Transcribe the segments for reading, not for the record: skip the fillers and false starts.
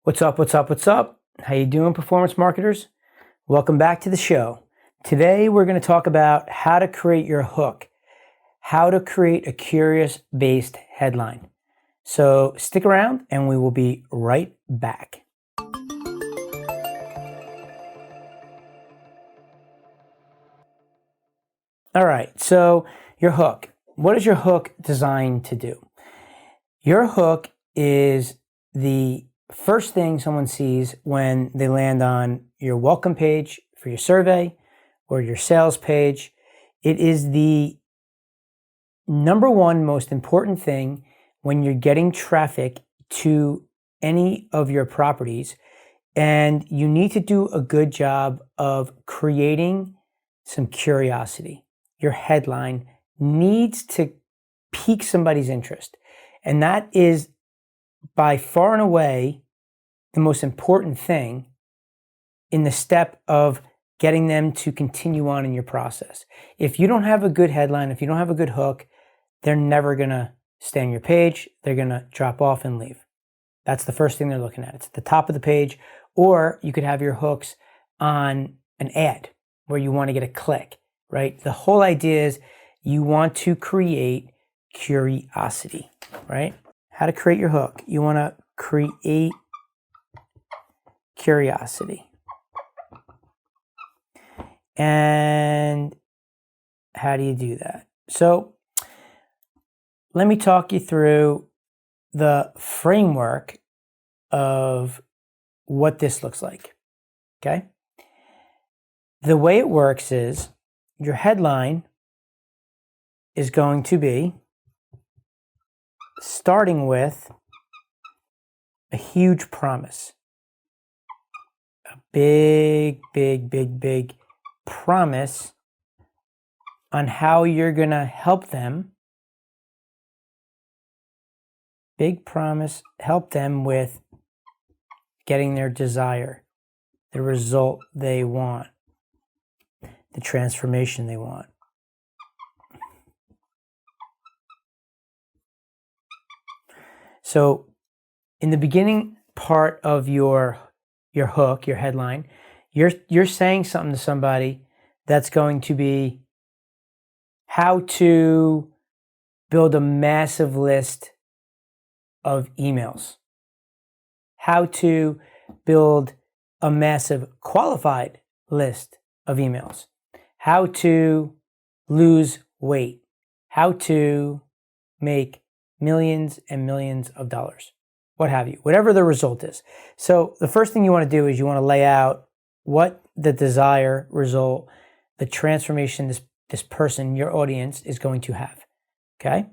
What's up, what's up, what's up? How you doing, performance marketers? Welcome back to the show. Today we're going to talk about how to create your hook, how to create a curious-based headline. So stick around and we will be right back. All right, so your hook. What is your hook designed to do? Your hook is the first thing someone sees when they land on your welcome page for your survey or your sales page. It is the number one most important thing when you're getting traffic to any of your properties, and you need to do a good job of creating some curiosity. Your headline needs to pique somebody's interest, and that is by far and away the most important thing in the step of getting them to continue on in your process. If you don't have a good headline, if you don't have a good hook, they're never going to stay on your page. They're going to drop off and leave. That's the first thing they're looking at. It's at the top of the page, or you could have your hooks on an ad where you want to get a click, right? The whole idea is you want to create curiosity, right? How to create your hook. You want to create curiosity. And how do you do that? So let me talk you through the framework of what this looks like, okay? The way it works is your headline is going to be starting with a huge promise. A big promise on how you're going to help them. Big promise, help them with getting their desire, the result they want, the transformation they want. So in the beginning part of your hook, your headline, you're saying something to somebody that's going to be how to build a massive list of emails, how to build a massive qualified list of emails, how to lose weight, how to make millions and millions of dollars, what have you, whatever the result is. So the first thing you want to do is you want to lay out what the desired result, the transformation this person, your audience, is going to have, okay?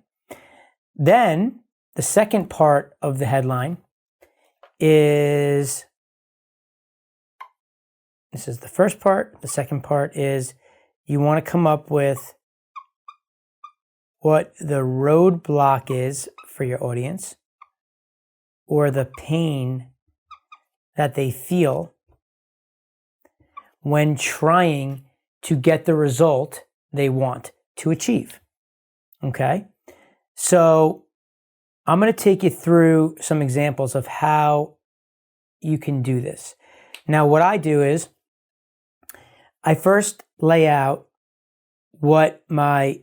Then the second part of the headline is, this is the first part. The second part is you want to come up with what the roadblock is for your audience, or the pain that they feel when trying to get the result they want to achieve. Okay? So I'm going to take you through some examples of how you can do this. Now, what I do is I first lay out what my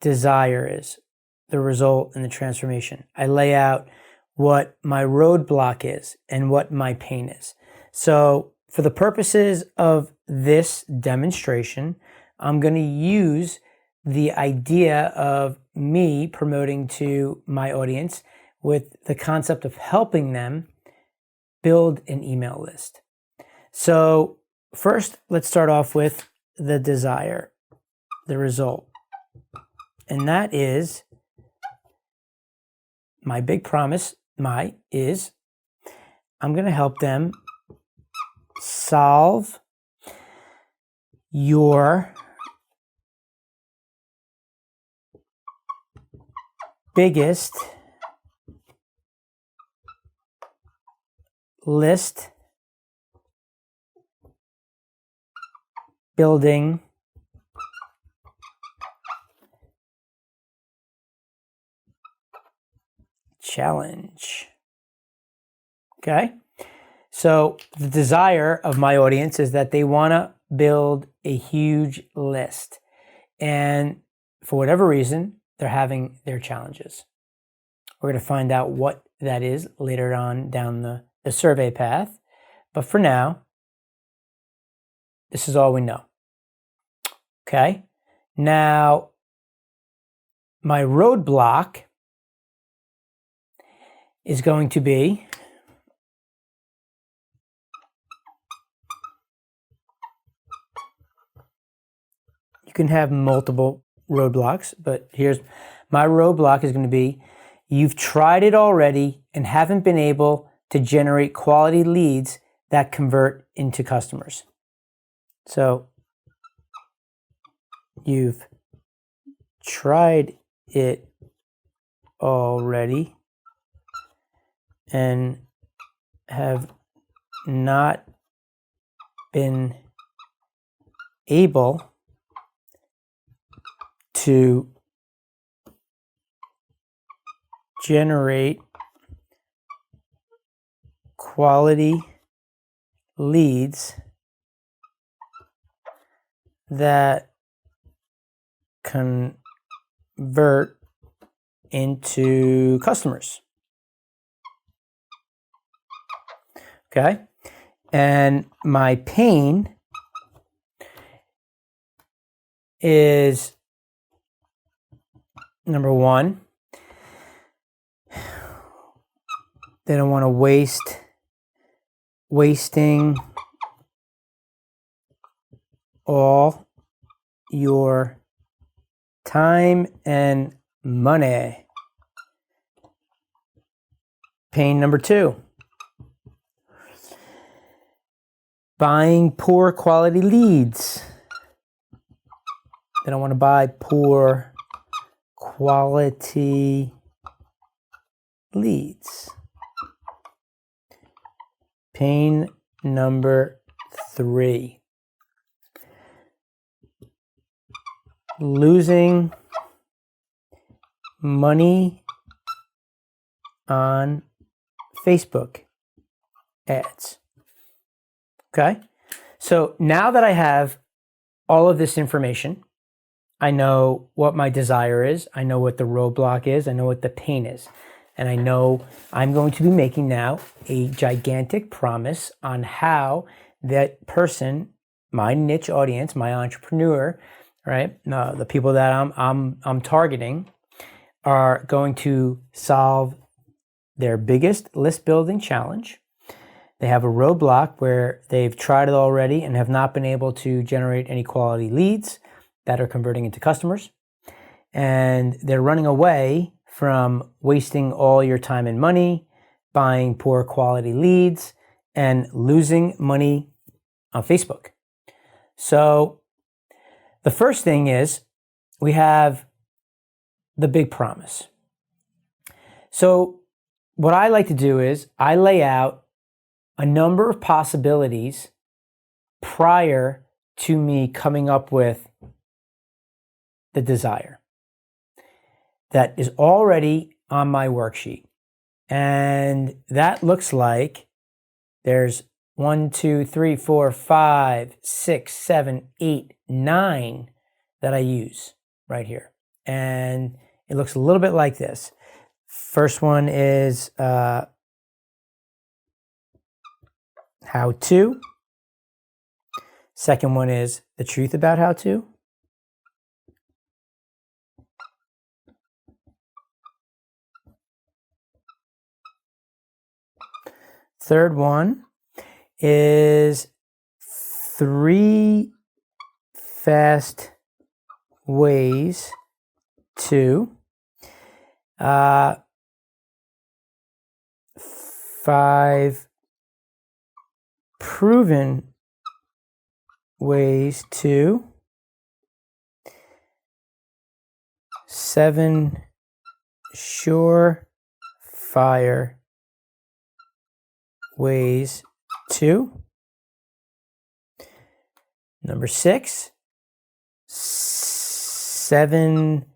desire is, the result and the transformation. I lay out what my roadblock is and what my pain is. So for the purposes of this demonstration, I'm going to use the idea of me promoting to my audience with the concept of helping them build an email list. So first, let's start off with the desire, the result. And that is my big promise, I'm going to help them solve your biggest list building challenge. Okay? So the desire of my audience is that they want to build a huge list. And for whatever reason, they're having their challenges. We're going to find out what that is later on down the survey path. But for now, this is all we know. Okay. Now, my roadblock is going to be you can have multiple roadblocks, but here's my roadblock is going to be you've tried it already and haven't been able to generate quality leads that convert into customers. So you've tried it already and have not been able to generate quality leads that convert into customers. Okay? And my pain is number one, they don't want to wasting all your time and money. Pain number two, buying poor quality leads. They don't want to buy poor quality leads. Pain number three, losing money on Facebook ads. Okay, so now that I have all of this information, I know what my desire is, I know what the roadblock is, I know what the pain is, and I know I'm going to be making now a gigantic promise on how that person, my niche audience, my entrepreneur, right, the people that I'm targeting, are going to solve their biggest list building challenge. They have a roadblock where they've tried it already and have not been able to generate any quality leads that are converting into customers. And they're running away from wasting all your time and money, buying poor quality leads, and losing money on Facebook. So the first thing is we have the big promise. So what I like to do is I lay out a number of possibilities prior to me coming up with the desire that is already on my worksheet. And that looks like there's 1, 2, 3, 4, 5, 6, 7, 8, 9 that I use right here. And it looks a little bit like this. First one is how to. Second one is the truth about how to. Third one is 3 fast ways to 5 proven ways to 7 surefire ways to. Number 6, 7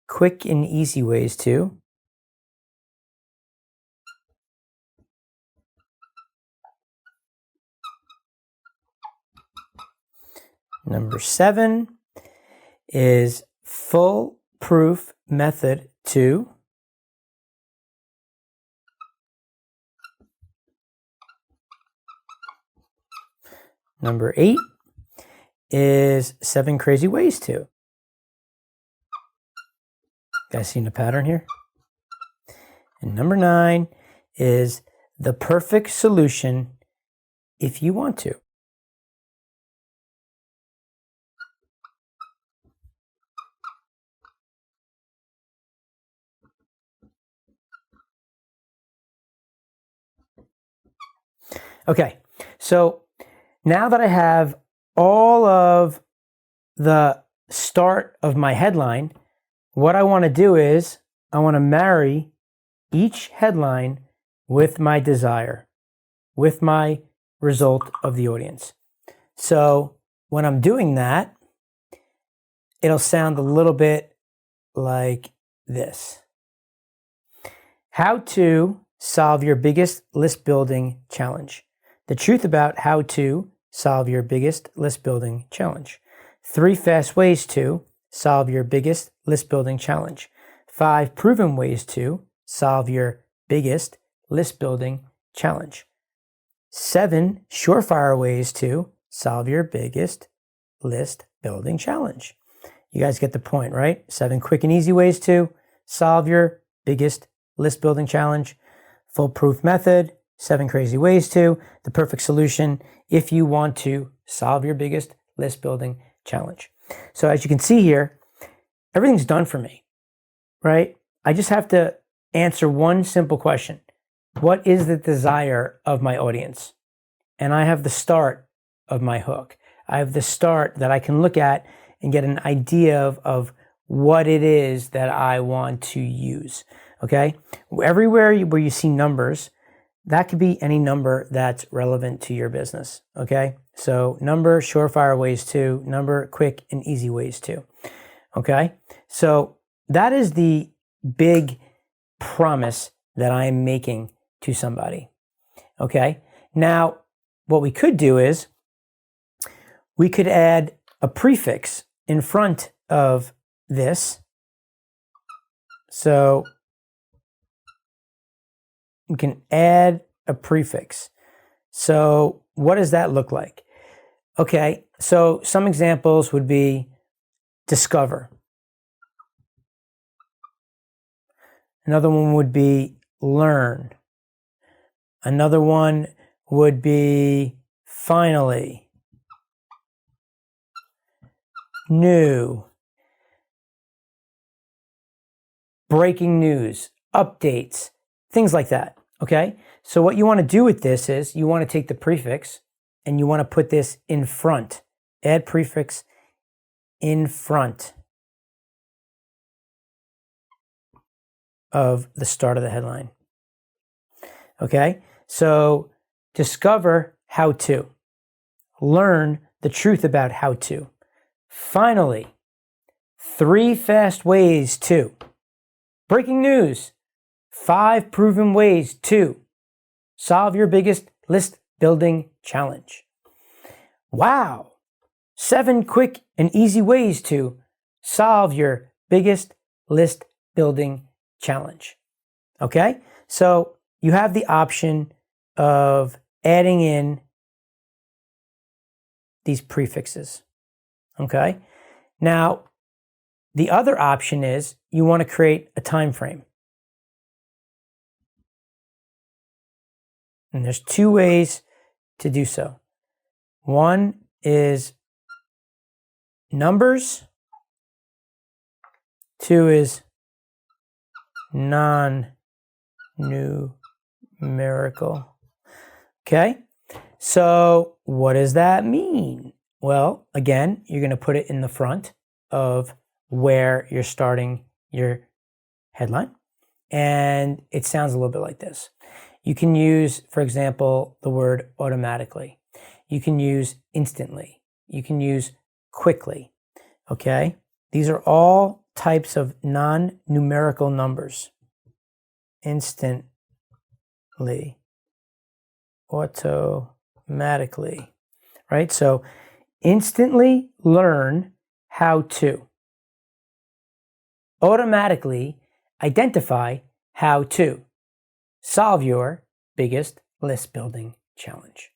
quick and easy ways to. Number 7 is foolproof method 2. Number 8 is 7 crazy ways to. Guys seen the pattern here? And number 9 is the perfect solution if you want to. Okay, so now that I have all of the start of my headline, what I want to do is I want to marry each headline with my desire, with my result of the audience. So when I'm doing that, it'll sound a little bit like this. How to solve your biggest list building challenge. The truth about how to solve your biggest list building challenge. 3 fast ways to solve your biggest list building challenge. 5 proven ways to solve your biggest list building challenge. 7 surefire ways to solve your biggest list building challenge. You guys get the point, right? 7 quick and easy ways to solve your biggest list building challenge. Foolproof method. 7 crazy ways to, the perfect solution if you want to solve your biggest list building challenge. So as you can see here, everything's done for me, right? I just have to answer one simple question. What is the desire of my audience? And I have the start of my hook. I have the start that I can look at and get an idea of what it is that I want to use, okay? Everywhere where you see numbers, that could be any number that's relevant to your business, okay? So number, surefire ways to, number, quick and easy ways to, okay? So that is the big promise that I am making to somebody, okay? Now, what we could do is we could add a prefix in front of this. So we can add a prefix. So what does that look like? Okay, so some examples would be discover. Another one would be learn. Another one would be finally. New. Breaking news, updates, things like that, okay? So what you want to do with this is you want to take the prefix and you want to put this in front. Add prefix in front of the start of the headline, okay? So discover how to. Learn the truth about how to. Finally, 3 fast ways to. Breaking news, 5 proven ways to solve your biggest list building challenge. Wow, 7 quick and easy ways to solve your biggest list building challenge. Okay, so you have the option of adding in these prefixes. Okay, now the other option is you want to create a time frame. And there's 2 ways to do so. One is numbers. 2 is non-numerical. Okay, so what does that mean? Well, again, you're going to put it in the front of where you're starting your headline. And it sounds a little bit like this. You can use, for example, the word automatically. You can use instantly. You can use quickly. Okay? These are all types of non-numerical numbers. Instantly. Automatically. Right? So Instantly learn how to. Automatically identify how to solve your biggest list building challenge.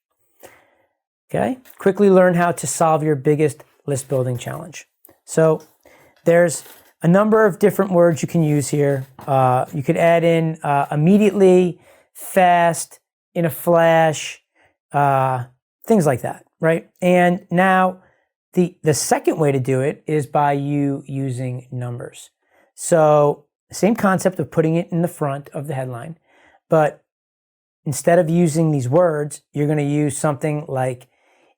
Okay? Quickly learn how to solve your biggest list building challenge. So there's a number of different words you can use here. You could add in immediately, fast, in a flash, things like that, right? And now the second way to do it is by you using numbers. So same concept of putting it in the front of the headline, but instead of using these words, you're going to use something like,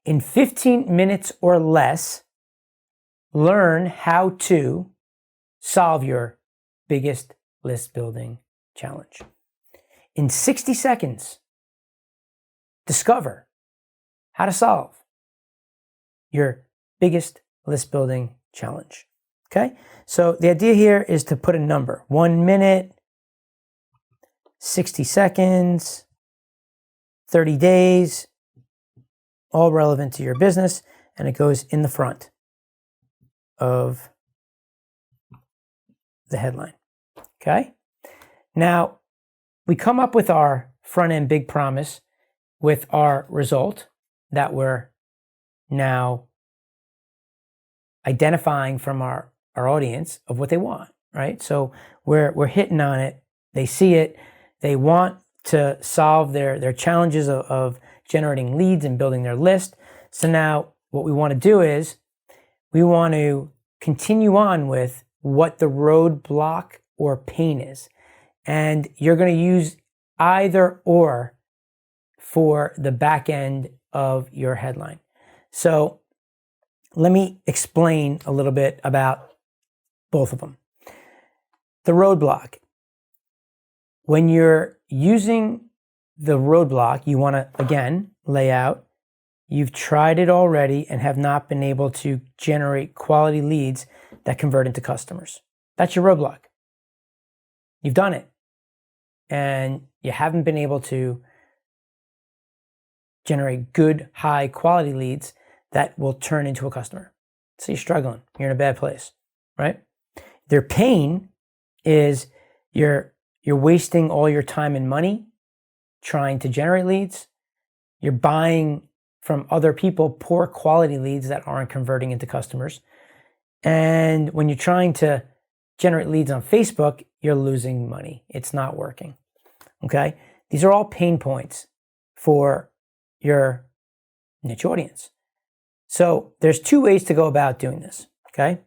in 15 minutes or less, learn how to solve your biggest list building challenge. In 60 seconds, discover how to solve your biggest list building challenge. Okay? So the idea here is to put a number. 1 minute, 60 seconds, 30 days, all relevant to your business, and it goes in the front of the headline. Okay? Now, we come up with our front end big promise with our result that we're now identifying from our audience of what they want, right? So we're hitting on it. They see it. They want to solve their challenges of generating leads and building their list. So now what we want to do is we want to continue on with what the roadblock or pain is. And you're going to use either or for the back end of your headline. So let me explain a little bit about both of them. The roadblock. When you're using the roadblock, you want to, again, lay out, you've tried it already and have not been able to generate quality leads that convert into customers. That's your roadblock. You've done it, and you haven't been able to generate good, high quality leads that will turn into a customer. So you're struggling. You're in a bad place, right? Their pain is you're wasting all your time and money trying to generate leads. You're buying from other people poor quality leads that aren't converting into customers. And when you're trying to generate leads on Facebook, you're losing money. It's not working. Okay? These are all pain points for your niche audience. So there's two ways to go about doing this. Okay?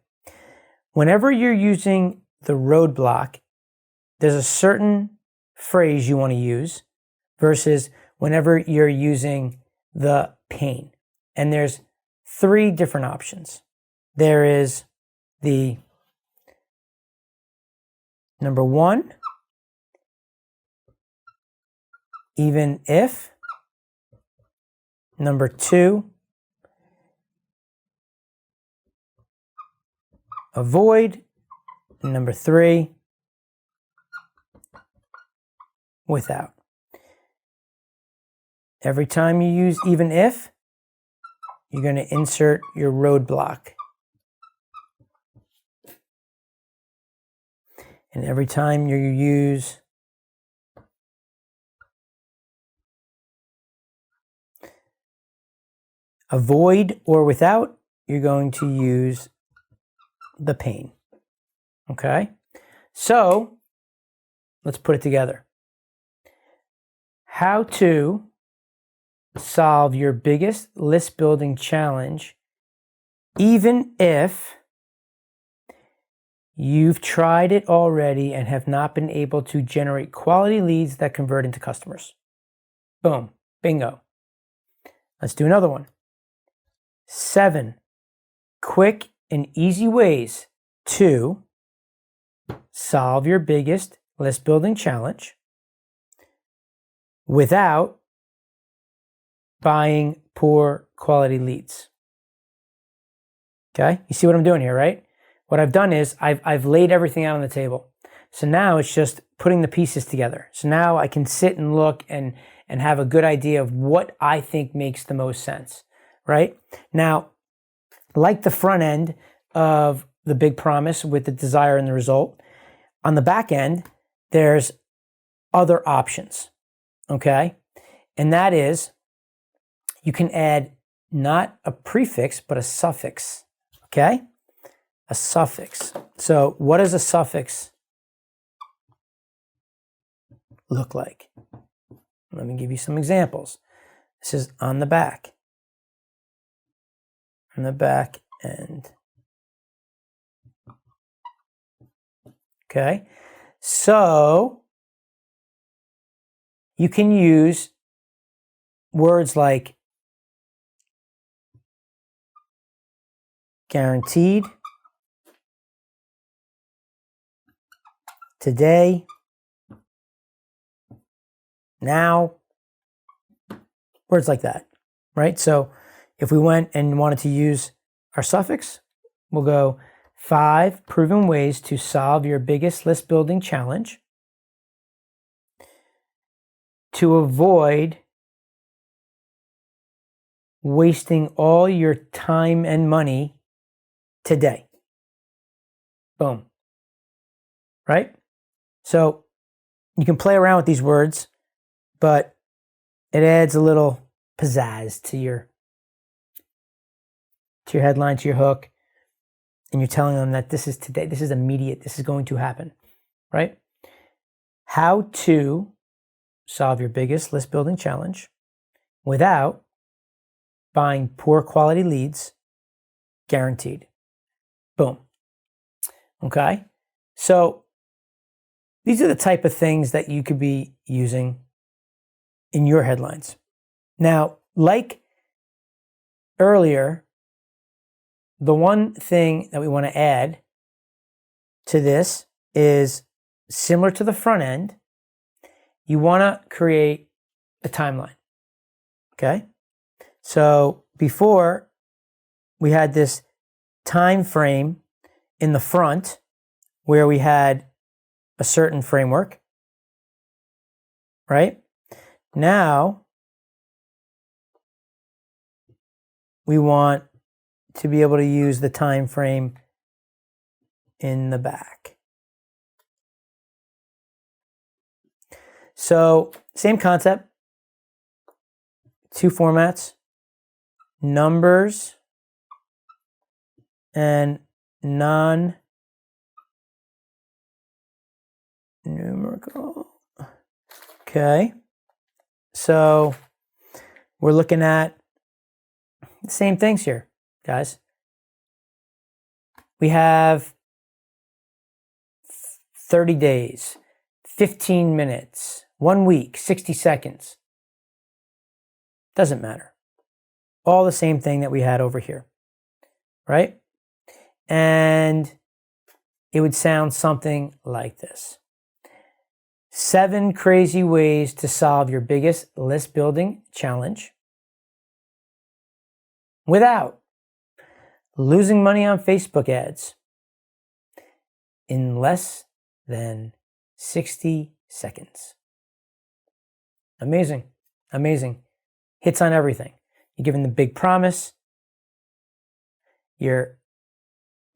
Whenever you're using the roadblock, there's a certain phrase you want to use versus whenever you're using the pain. And there's three different options. There is the number one, even if. Number two, avoid. And number three, without. Every time you use even if, you're going to insert your roadblock. And every time you use avoid or without, you're going to use the pain. Okay? So, let's put it together. How to solve your biggest list building challenge, even if you've tried it already and have not been able to generate quality leads that convert into customers. Boom. Bingo. Let's do another one. 7 quick and easy ways to solve your biggest list building challenge without buying poor quality leads. Okay? You see what I'm doing here, right? What I've done is I've laid everything out on the table. So now it's just putting the pieces together. So now I can sit and look and have a good idea of what I think makes the most sense, right? Now, like the front end of the big promise with the desire and the result, on the back end, there's other options, okay? And that is, you can add not a prefix, but a suffix, okay? A suffix. So what does a suffix look like? Let me give you some examples. This is on the back. On the back end. Okay? So you can use words like guaranteed, today, now, words like that, right? So if we went and wanted to use our suffix, we'll go 5 proven ways to solve your biggest list building challenge to avoid wasting all your time and money today. Boom. Right? So you can play around with these words, but it adds a little pizzazz to your headline, to your hook, and you're telling them that this is today, this is immediate, this is going to happen, right? How to solve your biggest list building challenge without buying poor quality leads, guaranteed. Boom. Okay? So these are the type of things that you could be using in your headlines. Now, like earlier, the one thing that we want to add to this is similar to the front end. You want to create a timeline. Okay? So before we had this time frame in the front where we had a certain framework, right? Now we want to be able to use the time frame in the back. So same concept, 2 formats, numbers and non-numerical. Okay. So we're looking at the same things here, guys. We have 30 days, 15 minutes, 1 week, 60 seconds. Doesn't matter. All the same thing that we had over here, right? And it would sound something like this. 7 crazy ways to solve your biggest list building challenge without losing money on Facebook ads in less than 60 seconds. Amazing. Amazing. Hits on everything. You're giving the big promise. You're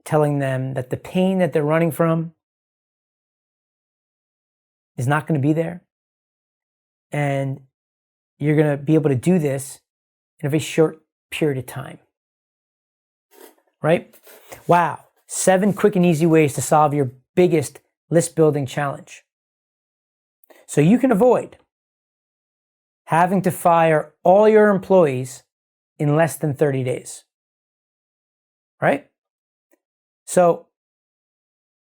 telling them that the pain that they're running from is not going to be there. And you're going to be able to do this in a very short period of time. Right? Wow. 7 quick and easy ways to solve your biggest list building challenge. So you can avoid having to fire all your employees in less than 30 days. Right? So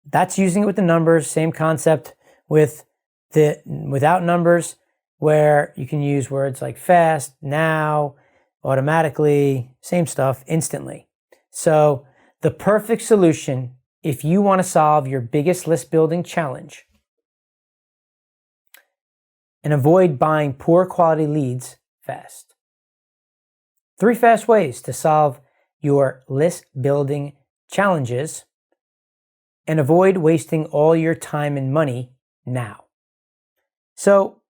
that's using it with the numbers, same concept with the without numbers, where you can use words like fast, now, automatically, same stuff, instantly. So the perfect solution if you want to solve your biggest list building challenge and avoid buying poor quality leads fast. 3 fast ways to solve your list building challenges and avoid wasting all your time and money now. So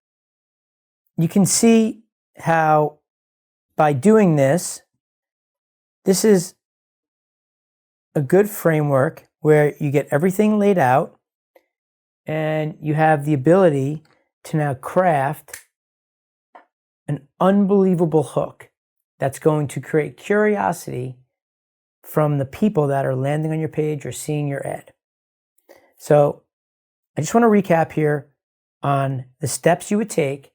you can see how by doing this, this is a good framework where you get everything laid out and you have the ability to now craft an unbelievable hook that's going to create curiosity from the people that are landing on your page or seeing your ad. So I just want to recap here on the steps you would take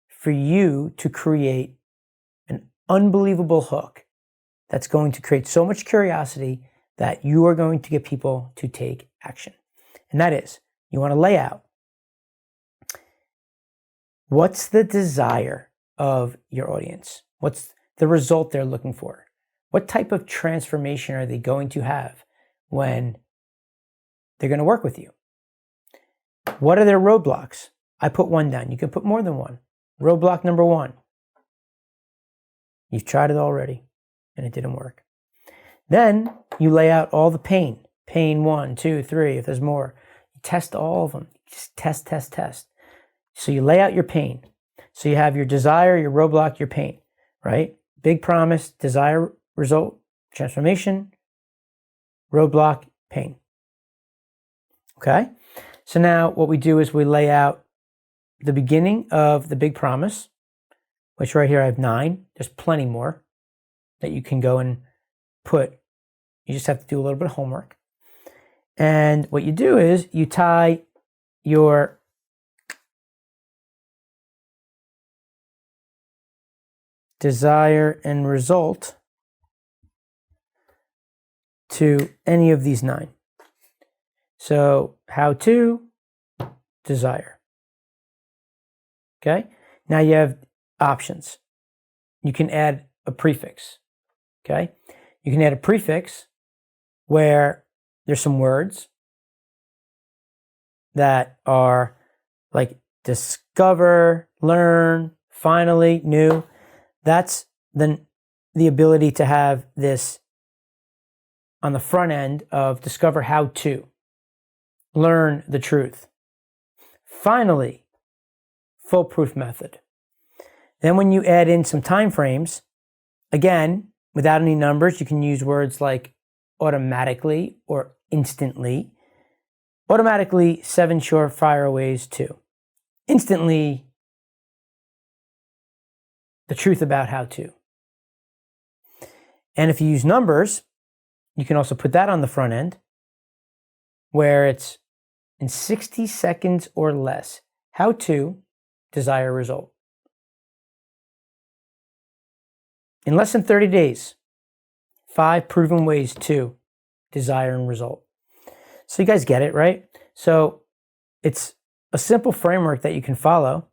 for you to create an unbelievable hook that's going to create so much curiosity that you are going to get people to take action. And that is, you want to lay out what's the desire of your audience? What's the result they're looking for? What type of transformation are they going to have when they're going to work with you? What are their roadblocks? I put one down. You can put more than one. Roadblock number one. You've tried it already and it didn't work. Then you lay out all the pain. Pain 1, 2, 3, if there's more. You test all of them. Just test, test, test. So you lay out your pain. So you have your desire, your roadblock, your pain, right? Big promise, desire, result, transformation, roadblock, pain. Okay? So now what we do is we lay out the beginning of the big promise, which right here I have 9. There's plenty more that you can go and put. You just have to do a little bit of homework. And what you do is you tie your desire and result to any of these 9. So how to, desire. Okay? Now you have options. You can add a prefix. Okay? You can add a prefix where there's some words that are like discover, learn, finally, new. That's the ability to have this on the front end of discover how to, learn the truth. Finally, foolproof method. Then when you add in some time frames, again, without any numbers, you can use words like automatically or instantly. Automatically, 7 surefire ways to. Instantly, the truth about how to. And if you use numbers, you can also put that on the front end where it's in 60 seconds or less. How to, desire result. In less than 30 days, 5 proven ways to desire and result. So you guys get it, right? So it's a simple framework that you can follow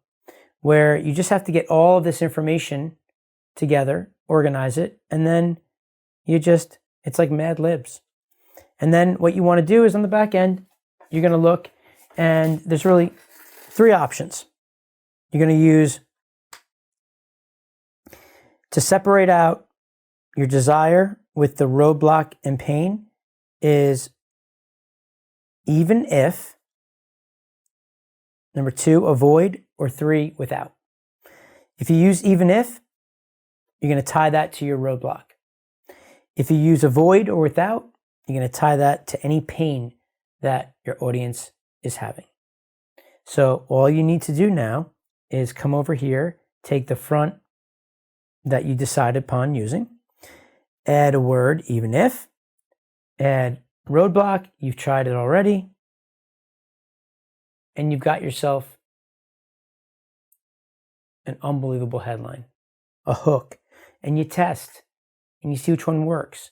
where you just have to get all of this information together, organize it, and then it's like Mad Libs. And then what you want to do is on the back end, you're going to look and there's really 3 options. You're going to use to separate out your desire with the roadblock and pain is even if, number 2, avoid, or 3, without. If you use even if, you're going to tie that to your roadblock. If you use avoid or without, you're going to tie that to any pain that your audience is having. So all you need to do now is come over here, take the front that you decided upon using, add a word, even if, add roadblock, you've tried it already, and you've got yourself an unbelievable headline, a hook, and you test, and you see which one works.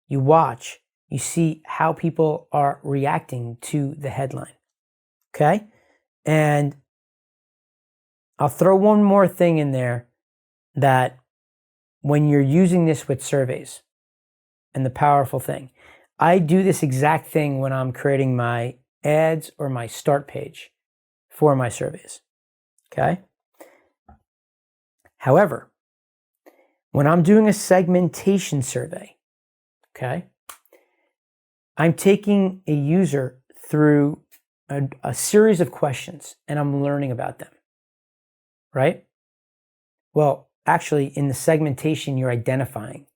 You watch, you see how people are reacting to the headline, okay? And I'll throw one more thing in there that when you're using this with surveys, and the powerful thing, I do this exact thing when I'm creating my ads or my start page for my surveys, okay? However, when I'm doing a segmentation survey, okay, I'm taking a user through a series of questions and I'm learning about them, right? Well, actually, in the segmentation, you're identifying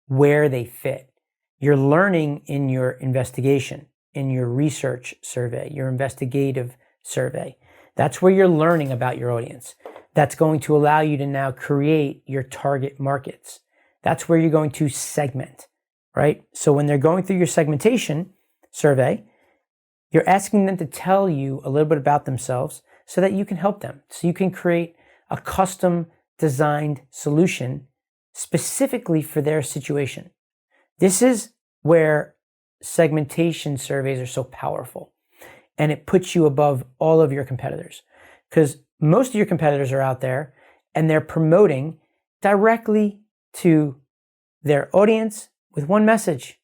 where they fit. you're learning in your investigation, in your research survey, your investigative survey. That's where you're learning about your audience. That's going to allow you to now create your target markets. That's where you're going to segment, right? So when they're going through your segmentation survey, you're asking them to tell you a little bit about themselves so that you can help them. So you can create a custom designed solution specifically for their situation. This is where segmentation surveys are so powerful, and it puts you above all of your competitors, because most of your competitors are out there and they're promoting directly to their audience with one message,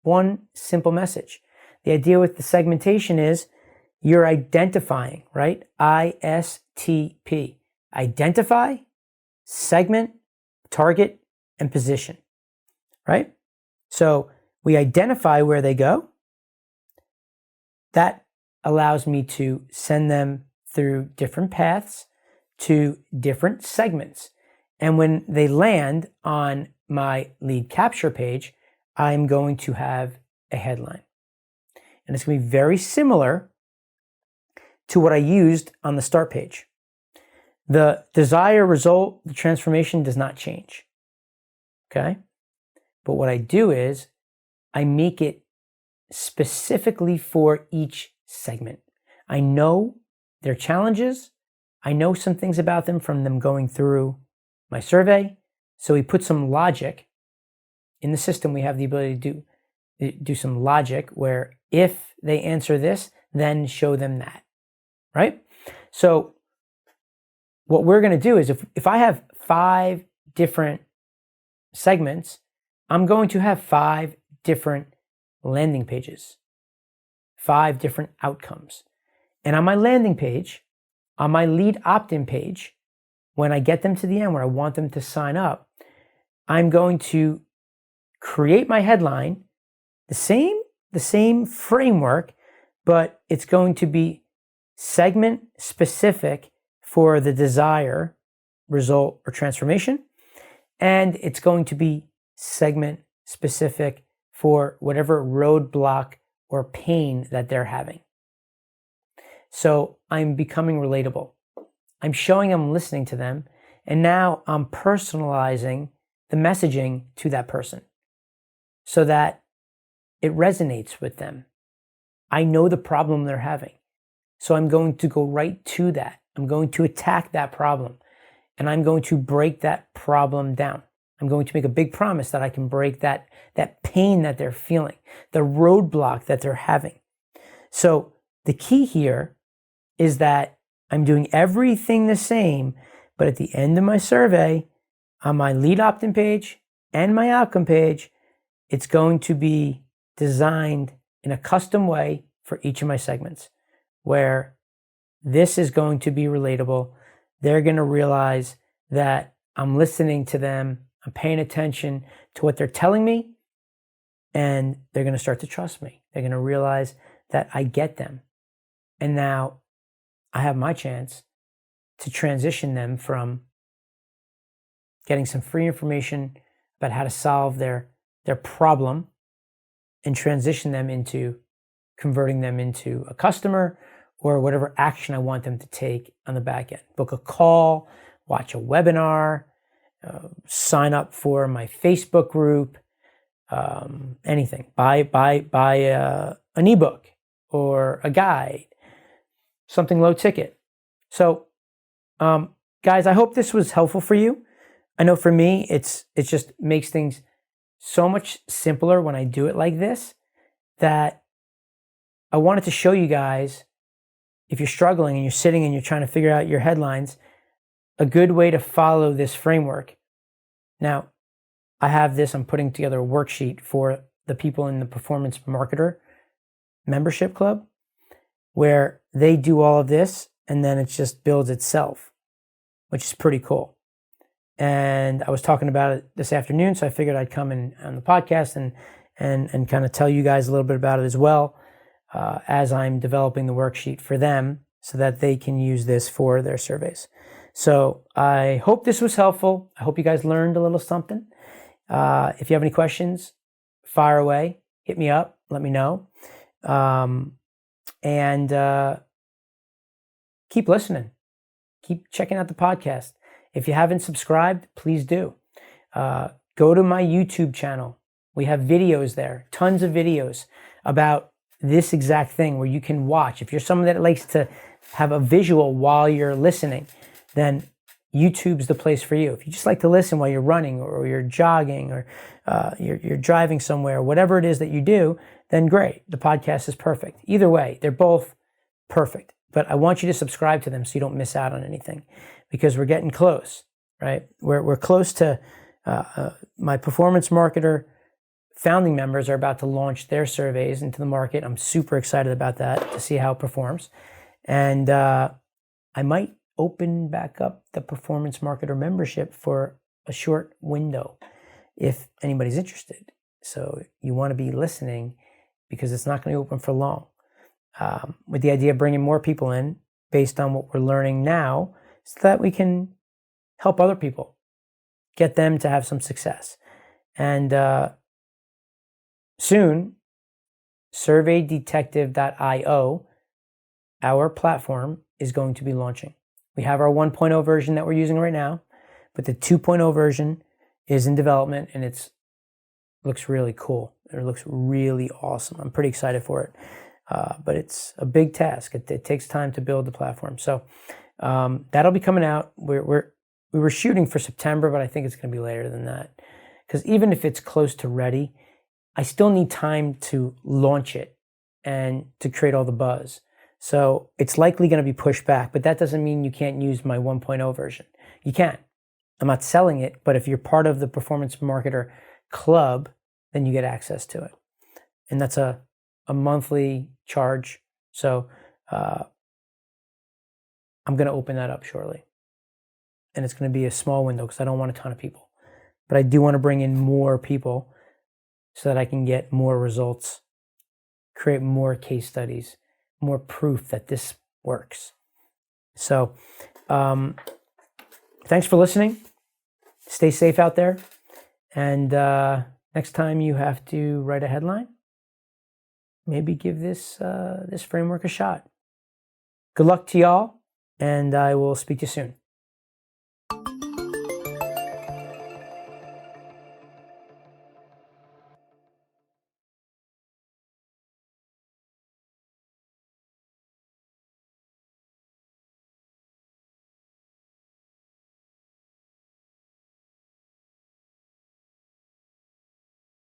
one simple message. The idea with the segmentation is you're identifying, right? ISTP. Identify, segment, target, and position, right? So we identify where they go. That allows me to send them through different paths to different segments. And when they land on my lead capture page, I'm going to have a headline. And it's going to be very similar to what I used on the start page. The desired result, the transformation does not change. Okay? But what I do is I make it specifically for each segment. I know their challenges. I know some things about them from them going through my survey. So we put some logic in the system. We have the ability to do some logic where if they answer this, then show them that, right? So what we're going to do is if I have 5 different segments, I'm going to have 5 different landing pages, 5 different outcomes. And on my landing page, on my lead opt-in page, when I get them to the end where I want them to sign up, I'm going to create my headline, the same framework, but it's going to be segment specific for the desire, result, or transformation. And it's going to be segment specific for whatever roadblock or pain that they're having. So I'm becoming relatable. I'm showing them, listening to them, and now I'm personalizing the messaging to that person so that it resonates with them. I know the problem they're having. So I'm going to go right to that. I'm going to attack that problem, and I'm going to break that problem down. I'm going to make a big promise that I can break that pain that they're feeling, the roadblock that they're having. So the key here is that I'm doing everything the same, but at the end of my survey, on my lead opt-in page and my outcome page, it's going to be designed in a custom way for each of my segments, where this is going to be relatable. They're going to realize that I'm listening to them, I'm paying attention to what they're telling me, and they're going to start to trust me. They're going to realize that I get them. And now I have my chance to transition them from getting some free information about how to solve their problem and transition them into converting them into a customer or whatever action I want them to take on the back end. Book a call, watch a webinar, sign up for my Facebook group, anything. Buy an ebook or a guide, something low ticket. So, guys, I hope this was helpful for you. I know for me, it just makes things so much simpler when I do it like this, that I wanted to show you guys, if you're struggling and you're sitting and you're trying to figure out your headlines, a good way to follow this framework. Now, I have this, I'm putting together a worksheet for the people in the Performance Marketer membership club, where they do all of this and then it just builds itself, which is pretty cool. And I was talking about it this afternoon, so I figured I'd come in on the podcast and kind of tell you guys a little bit about it as well, as I'm developing the worksheet for them so that they can use this for their surveys. So I hope this was helpful. I hope you guys learned a little something. If you have any questions, fire away. Hit me up. Let me know. And keep listening. Keep checking out the podcast. If you haven't subscribed, please do. Go to my YouTube channel. We have videos there, tons of videos about this exact thing where you can watch. If you're someone that likes to have a visual while you're listening, then YouTube's the place for you. If you just like to listen while you're running or you're jogging or you're driving somewhere, whatever it is that you do, then great. The podcast is perfect. Either way, they're both perfect. But I want you to subscribe to them so you don't miss out on anything, because we're getting close, right? We're close to my performance marketer founding members are about to launch their surveys into the market. I'm super excited about that to see how it performs. And I might open back up the performance marketer membership for a short window if anybody's interested. So you want to be listening because it's not going to open for long. With the idea of bringing more people in based on what we're learning now so that we can help other people, get them to have some success. And soon, SurveyDetective.io, our platform, is going to be launching. We have our 1.0 version that we're using right now, but the 2.0 version is in development, and it looks really cool. It looks really awesome. I'm pretty excited for it. But it's a big task. It takes time to build the platform. So that'll be coming out. We were shooting for September, but I think it's going to be later than that. Because even if it's close to ready, I still need time to launch it and to create all the buzz. So it's likely going to be pushed back, but that doesn't mean you can't use my 1.0 version. You can. I'm not selling it, but if you're part of the Performance Marketer Club, then you get access to it. And that's a monthly charge. So I'm going to open that up shortly. And it's going to be a small window because I don't want a ton of people. But I do want to bring in more people so that I can get more results, create more case studies, more proof that this works. So thanks for listening. Stay safe out there. And next time you have to write a headline, maybe give this framework a shot. Good luck to y'all, and I will speak to you soon.